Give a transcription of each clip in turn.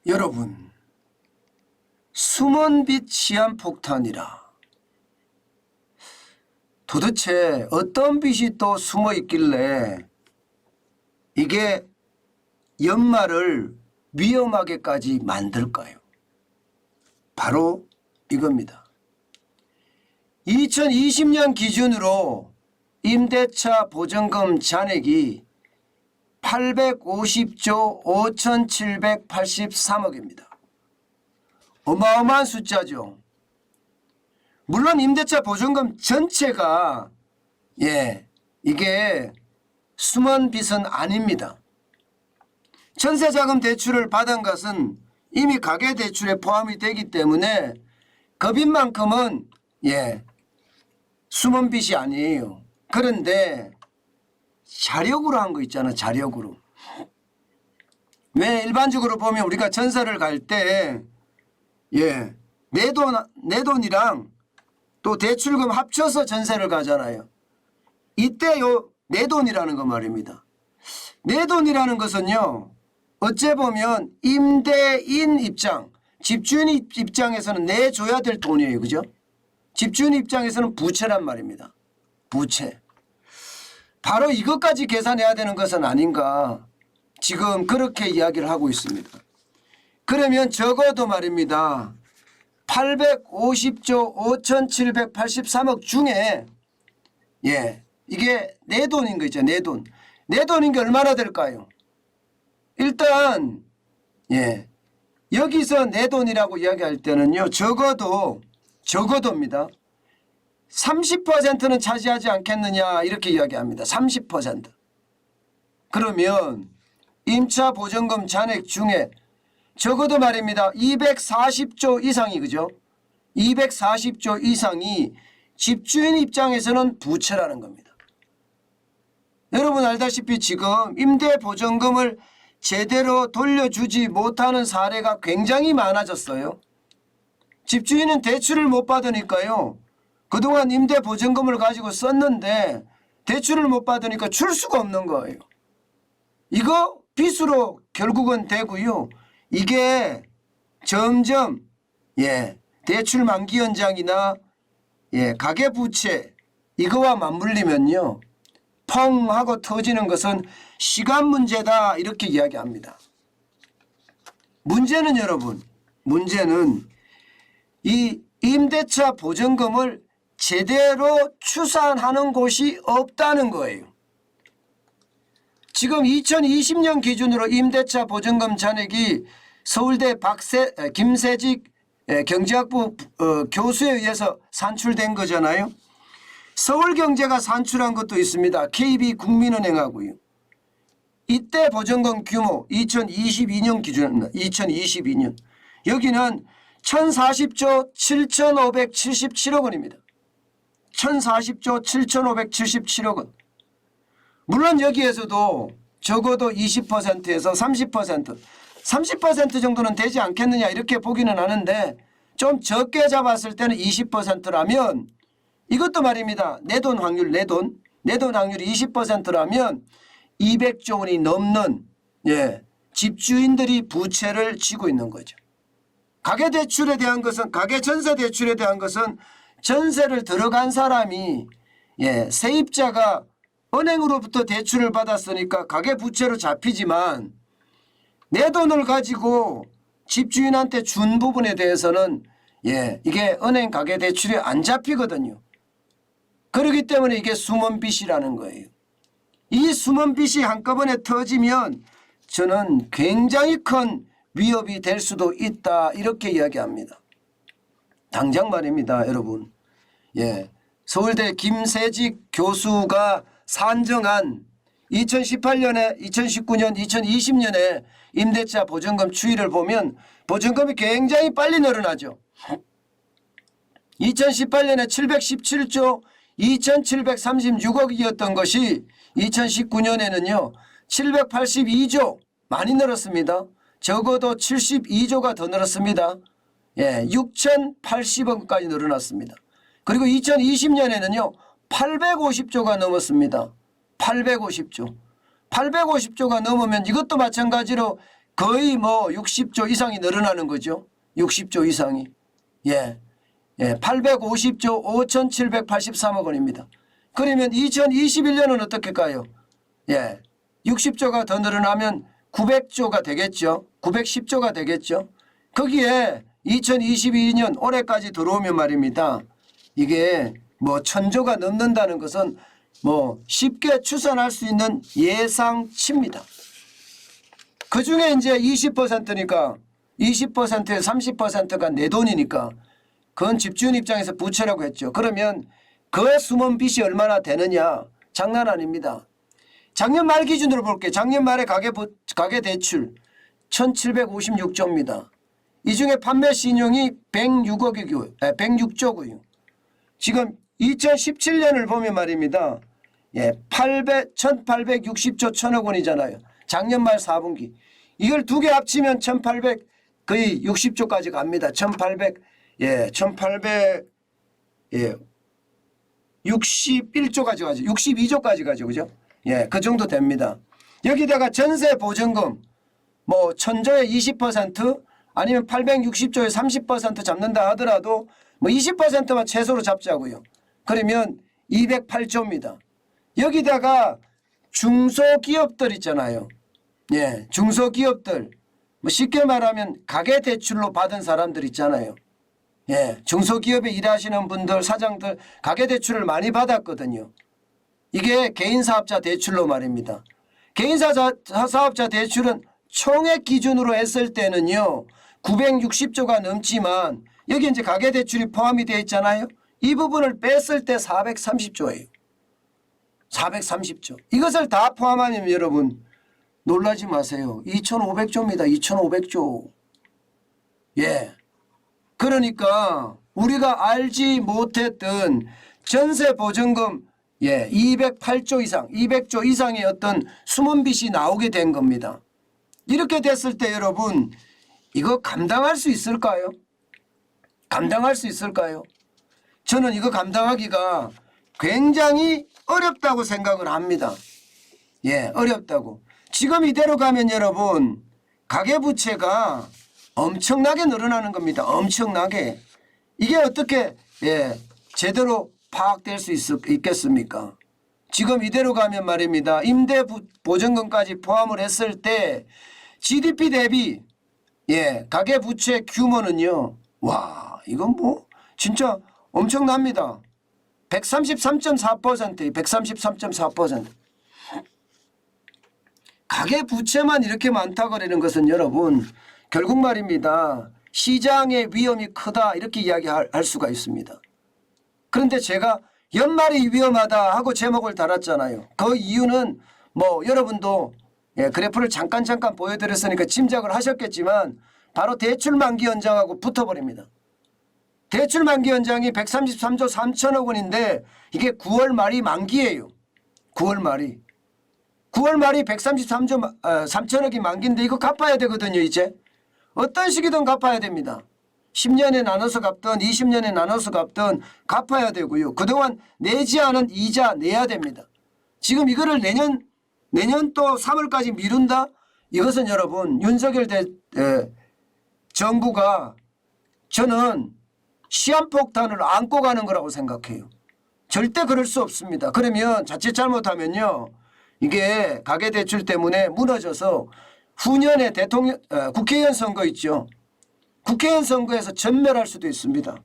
여러분, 숨은 빛 시한폭탄이라. 도대체 어떤 빛이 또 숨어 있길래 이게 연말을 위험하게까지 만들까요? 바로 이겁니다. 2020년 기준으로 임대차 보증금 잔액이 850조 5,783억입니다. 어마어마한 숫자죠. 물론 임대차 보증금 전체가 이게 숨은 빚은 아닙니다. 전세자금 대출을 받은 것은 이미 가계대출에 포함이 되기 때문에 그 빚만큼은 숨은 빚이 아니에요. 그런데 자력으로 한 거 있잖아. 자력으로. 왜 일반적으로 보면 우리가 전세를 갈 때 내 돈이랑 또 대출금 합쳐서 전세를 가잖아요. 이때 내 돈이라는 거 말입니다. 내 돈이라는 것은요, 어째 보면 임대인 입장, 집주인 입장에서는 내줘야 될 돈이에요. 그죠? 집주인 입장에서는 부채란 말입니다. 부채. 바로 이것까지 계산해야 되는 것은 아닌가. 지금 그렇게 이야기를 하고 있습니다. 그러면 적어도 말입니다. 850조 5,783억 중에 이게 내 돈인 거 있죠. 내 돈. 내 돈인 게 얼마나 될까요? 일단 여기서 내 돈이라고 이야기할 때는요. 적어도입니다. 30%는 차지하지 않겠느냐 이렇게 이야기합니다. 30%. 그러면 임차 보증금 잔액 중에 적어도 말입니다. 240조 이상이 그죠? 240조 이상이 집주인 입장에서는 부채라는 겁니다. 여러분 알다시피 지금 임대보증금을 제대로 돌려주지 못하는 사례가 굉장히 많아졌어요. 집주인은 대출을 못 받으니까요. 그동안 임대보증금을 가지고 썼는데 대출을 못 받으니까 줄 수가 없는 거예요. 이거 빚으로 결국은 되고요. 이게 점점 대출 만기 연장이나 가계부채 이거와 맞물리면요. 펑 하고 터지는 것은 시간 문제다 이렇게 이야기합니다. 문제는 여러분, 문제는 이 임대차 보증금을 제대로 추산하는 곳이 없다는 거예요. 지금 2020년 기준으로 임대차 보증금 잔액이 서울대 김세직 경제학부 교수에 의해서 산출된 거잖아요. 서울경제가 산출한 것도 있습니다. KB국민은행하고요. 이때 보증금 규모 2022년 기준입니다. 2022년. 여기는 1040조 7,577억 원입니다. 1040조 7,577억 원. 물론 여기에서도 적어도 20%에서 30% 정도는 되지 않겠느냐 이렇게 보기는 하는데 좀 적게 잡았을 때는 20%라면 이것도 말입니다. 내돈 확률 내돈 확률이 20%라면 200조 원이 넘는 집주인들이 부채를 지고 있는 거죠. 가계대출에 대한 것은 가계전세대출에 대한 것은 전세를 들어간 사람이 세입자가 은행으로부터 대출을 받았으니까 가계부채로 잡히지만 내 돈을 가지고 집주인한테 준 부분에 대해서는 이게 은행 가계대출이 안 잡히거든요. 그렇기 때문에 이게 숨은 빚이라는 거예요. 이 숨은 빚이 한꺼번에 터지면 저는 굉장히 큰 위협이 될 수도 있다 이렇게 이야기합니다. 당장 말입니다. 여러분. 서울대 김세직 교수가 산정한 2018년에 2019년 2020년에 임대차 보증금 추이를 보면 보증금이 굉장히 빨리 늘어나죠. 2018년에 717조 2,736억이었던 것이 2019년에는요 782조 많이 늘었습니다. 적어도 72조가 더 늘었습니다. 6,080억까지 늘어났습니다. 그리고 2020년에는요 850조가 넘었습니다. 850조가 넘으면 이것도 마찬가지로 거의 뭐 60조 이상이 늘어나는 거죠. 60조 이상이. 예. 예. 850조 5,783억 원입니다. 그러면 2021년은 어떻게 가요? 예. 60조가 더 늘어나면 900조가 되겠죠. 910조가 되겠죠. 거기에 2022년 올해까지 들어오면 말입니다. 이게 뭐 1,000조가 넘는다는 것은 뭐 쉽게 추산할 수 있는 예상치입니다. 그중에 이제 20%니까 20%에 30%가 내 돈이니까 그건 집주인 입장에서 부채라고 했죠. 그러면 그 숨은 빚이 얼마나 되느냐? 장난 아닙니다. 작년 말 기준으로 볼게요. 작년 말에 가계 대출 1,756조입니다. 이 중에 판매 신용이 106조고요. 지금 2017년을 보면 말입니다. 예, 1,860조 1,000억 원이잖아요. 작년 말 4분기. 이걸 두 개 합치면 1,800 거의 60조까지 갑니다. 1,861조까지 가죠. 62조까지 가죠. 그죠? 예, 그 정도 됩니다. 여기다가 전세 보증금 뭐 1,000조에 20% 아니면 860조에 30% 잡는다 하더라도 뭐 20%만 최소로 잡자고요. 그러면 208조입니다. 여기다가 중소기업들 있잖아요. 예, 중소기업들 뭐 쉽게 말하면 가계대출로 받은 사람들 있잖아요. 예, 중소기업에 일하시는 분들 사장들 가계대출을 많이 받았거든요. 이게 개인사업자 대출로 말입니다. 개인사업자 대출은 총액 기준으로 했을 때는요 960조가 넘지만 여기 이제 가계대출이 포함이 되어 있잖아요. 이 부분을 뺐을 때 430조예요. 430조. 이것을 다 포함하면 여러분 놀라지 마세요. 2,500조입니다. 2,500조. 예. 그러니까 우리가 알지 못했던 전세보증금 208조 이상, 200조 이상의 어떤 숨은 빚이 나오게 된 겁니다. 이렇게 됐을 때 여러분 이거 감당할 수 있을까요? 감당할 수 있을까요? 저는 이거 감당하기가 굉장히 어렵다고 생각을 합니다. 예, 어렵다고. 지금 이대로 가면 여러분 가계부채가 엄청나게 늘어나는 겁니다. 엄청나게. 이게 어떻게 제대로 파악될 수 있겠습니까? 지금 이대로 가면 말입니다. 임대보증금까지 포함을 했을 때 GDP 대비 가계부채 규모는요. 와 이건 뭐 진짜 엄청납니다. 133.4%, 133.4%. 가계부채만 이렇게 많다 그러는 것은 여러분 결국 말입니다. 시장의 위험이 크다 이렇게 이야기할 수가 있습니다. 그런데 제가 연말이 위험하다 하고 제목을 달았잖아요. 그 이유는 뭐 여러분도 그래프를 잠깐 보여드렸으니까 짐작을 하셨겠지만 바로 대출 만기 연장하고 붙어버립니다. 대출 만기 연장이 133조 3천억 원인데 이게 9월 말이 만기예요. 9월 말이 133조 3천억이 만기인데 이거 갚아야 되거든요. 이제 어떤 식이든 갚아야 됩니다. 10년에 나눠서 갚든 20년에 나눠서 갚든 갚아야 되고요. 그동안 내지 않은 이자 내야 됩니다. 지금 이거를 내년 또 3월까지 미룬다? 이것은 여러분 윤석열 정부가 저는 시한폭탄을 안고 가는 거라고 생각해요. 절대 그럴 수 없습니다. 그러면 자칫 잘못하면요. 이게 가계대출 때문에 무너져서 후년에 국회의원 선거 있죠. 국회의원 선거에서 전멸할 수도 있습니다.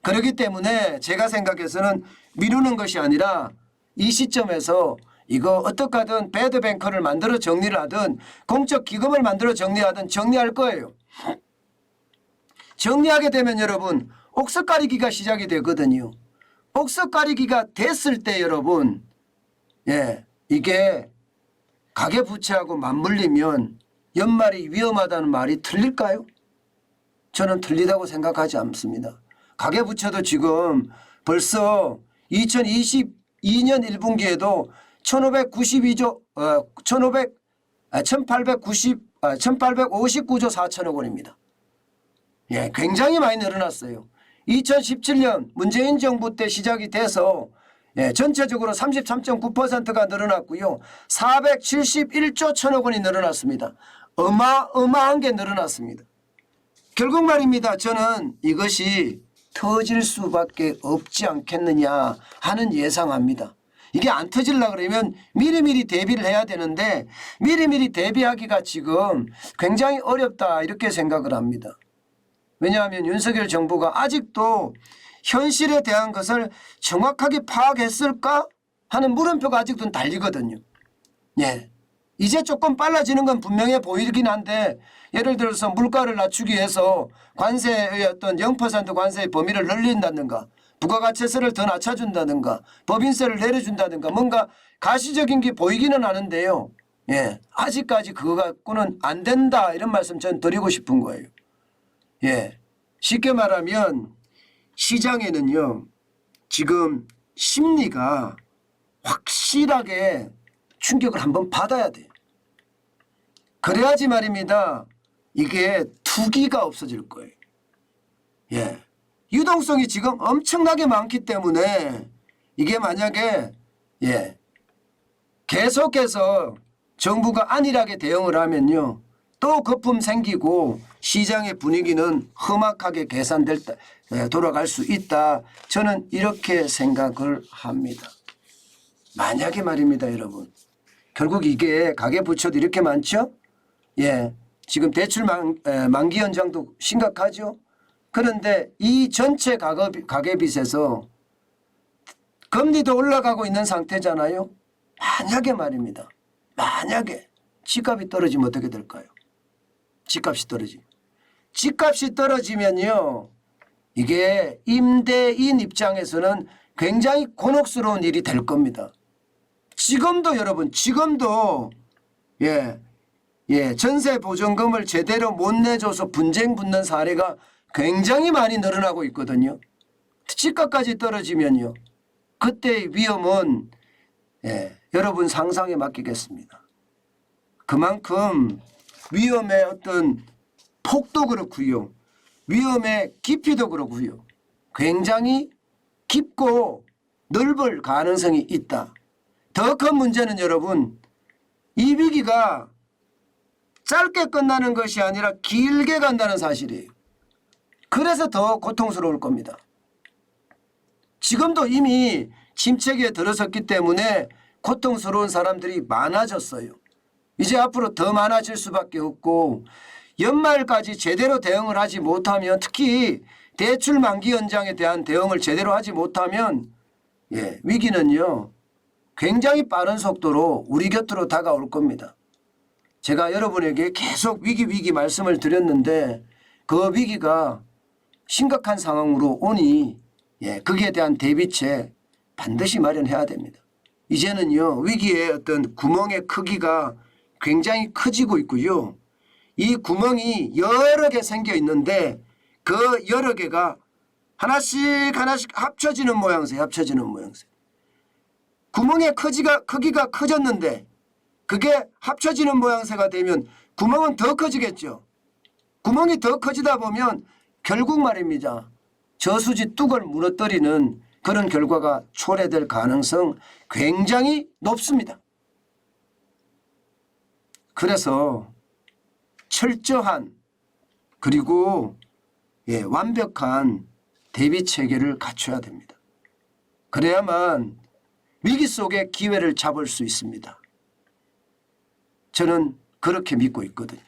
그렇기 때문에 제가 생각해서는 미루는 것이 아니라 이 시점에서 이거 어떻게 하든 배드뱅크를 만들어 정리를 하든 공적 기금을 만들어 정리하든 정리할 거예요. 정리하게 되면 여러분 옥석 가리기가 시작이 되거든요. 옥석 가리기가 됐을 때 여러분 이게 가계부채하고 맞물리면 연말이 위험하다는 말이 틀릴까요? 저는 틀리다고 생각하지 않습니다. 가계부채도 지금 벌써 2022년 1분기에도 1,859조 4천억 원입니다. 굉장히 많이 늘어났어요. 2017년 문재인 정부 때 시작이 돼서 전체적으로 33.9%가 늘어났고요. 471조 1,000억 원이 늘어났습니다. 어마어마한 게 늘어났습니다. 결국 말입니다. 저는 이것이 터질 수밖에 없지 않겠느냐 하는 예상합니다. 이게 안 터지려고 그러면 미리미리 대비를 해야 되는데 미리미리 대비하기가 지금 굉장히 어렵다 이렇게 생각을 합니다. 왜냐하면 윤석열 정부가 아직도 현실에 대한 것을 정확하게 파악했을까 하는 물음표가 아직도 달리거든요. 예. 이제 조금 빨라지는 건 분명해 보이긴 한데 예를 들어서 물가를 낮추기 위해서 관세의 어떤 0% 관세의 범위를 늘린다든가 부가가치세를 더 낮춰준다든가 법인세를 내려준다든가 뭔가 가시적인 게 보이기는 하는데요. 예. 아직까지 그거 갖고는 안 된다 이런 말씀 전 드리고 싶은 거예요. 예. 쉽게 말하면 시장에는요. 지금 심리가 확실하게 충격을 한번 받아야 돼요. 그래야지 말입니다. 이게 투기가 없어질 거예요. 예. 유동성이 지금 엄청나게 많기 때문에 이게 만약에 예. 계속해서 정부가 안일하게 대응을 하면요. 또 거품 생기고 시장의 분위기는 험악하게 돌아갈 수 있다. 저는 이렇게 생각을 합니다. 만약에 말입니다, 여러분. 결국 이게 가계부채도 이렇게 많죠? 예. 지금 대출 만기 연장도 심각하죠? 그런데 이 전체 가계빚에서 금리도 올라가고 있는 상태잖아요? 만약에 말입니다. 만약에 집값이 떨어지면 어떻게 될까요? 집값이 떨어지면. 집값이 떨어지면요. 이게 임대인 입장에서는 굉장히 곤혹스러운 일이 될 겁니다. 지금도 여러분 지금도 전세 보증금을 제대로 못 내줘서 분쟁 붙는 사례가 굉장히 많이 늘어나고 있거든요. 집값까지 떨어지면요. 그때의 위험은 여러분 상상에 맡기겠습니다. 그만큼 위험의 어떤 폭도 그렇고요. 위험의 깊이도 그렇고요. 굉장히 깊고 넓을 가능성이 있다. 더 큰 문제는 여러분 이 위기가 짧게 끝나는 것이 아니라 길게 간다는 사실이에요. 그래서 더 고통스러울 겁니다. 지금도 이미 침체기에 들어섰기 때문에 고통스러운 사람들이 많아졌어요. 이제 앞으로 더 많아질 수밖에 없고 연말까지 제대로 대응을 하지 못하면 특히 대출 만기 연장에 대한 대응을 제대로 하지 못하면 위기는요. 굉장히 빠른 속도로 우리 곁으로 다가올 겁니다. 제가 여러분에게 계속 위기 말씀을 드렸는데 그 위기가 심각한 상황으로 오니 거기에 대한 대비책 반드시 마련해야 됩니다. 이제는요. 위기의 어떤 구멍의 크기가 굉장히 커지고 있고요. 이 구멍이 여러 개 생겨 있는데 그 여러 개가 하나씩 합쳐지는 모양새예요. 합쳐지는 모양새. 구멍의 크기가 커졌는데 그게 합쳐지는 모양새가 되면 구멍은 더 커지겠죠. 구멍이 더 커지다 보면 결국 말입니다. 저수지 뚝을 무너뜨리는 그런 결과가 초래될 가능성 굉장히 높습니다. 그래서 철저한 그리고 완벽한 대비 체계를 갖춰야 됩니다. 그래야만 위기 속에 기회를 잡을 수 있습니다. 저는 그렇게 믿고 있거든요.